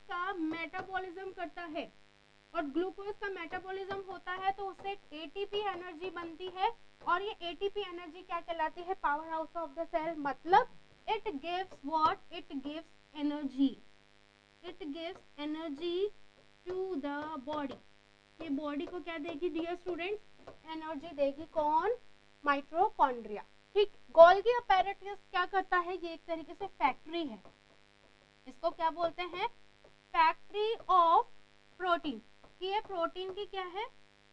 [SPEAKER 1] का मेटाबॉलिज्म करता है, और ग्लूकोज का मेटाबॉलिज्म होता है तो उससे एटीपी एनर्जी बनती है, और ये एटीपी एनर्जी क्या कहलाती है, power house of the cell. मतलब it gives what? It gives energy. It gives energy to the body. ये बॉडी को क्या देगी डियर स्टूडेंट्स? एनर्जी देगी। कौन? माइटोकॉन्ड्रिया। ठीक। गोल्गी अपैरेटस क्या करता है? ये एक तरीके से फैक्ट्री है। इसको क्या बोलते हैं? Factory of protein. ये प्रोटीन की क्या है?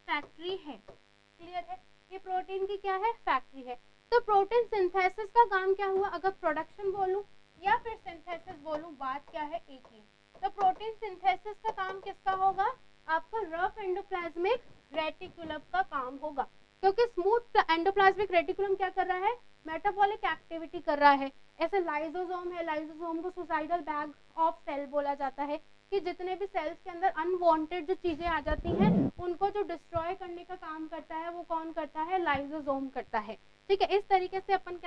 [SPEAKER 1] फैक्ट्री है। क्लियर है? ये प्रोटीन की क्या है? फैक्ट्री है। तो प्रोटीन सिंथेसिस का काम क्या हुआ? अगर प्रोडक्शन बोलूं या फिर सिंथेसिस बोलूं, बात क्या है? एक ही। तो प्रोटीन सिंथेसिस का काम किसका होगा? आपका रफ एंडोप्लाज्मिक रेटिकुलम का काम होगा, क्योंकि स्मूथ एंडोप्लाज्मिक रेटिकुलम क्या कर रहा है? मेटाबॉलिक एक्टिविटी कर रहा है। ऐसे लाइसोसोम है, लाइसोसोम को सुसाइडल बैग ऑफ सेल बोला जाता है, कि जितने भी सेल्स के अंदर अनवांटेड जो चीजें आ जाती हैं उनको जो डिस्ट्रॉय करने का काम करता है वो कौन करता है? लाइसोसोम करता है। ठीक है। इस तरीके से अपन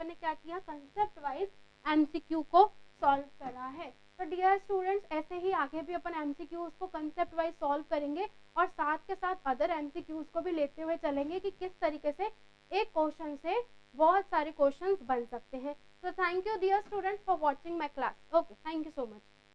[SPEAKER 1] ने क्या किया? कंसेप्ट वाइज एमसीक्यू को सॉल्व करा है। तो डियर स्टूडेंट्स, ऐसे ही आगे भी अपन एमसीक्यूज को कंसेप्ट वाइज सॉल्व करेंगे और साथ के साथ अदर एमसीक्यूज को भी लेते हुए चलेंगे कि किस तरीके से एक क्वेश्चन से बहुत सारे क्वेश्चंस बन सकते हैं। So thank you dear students for watching my class. Okay, thank you so much.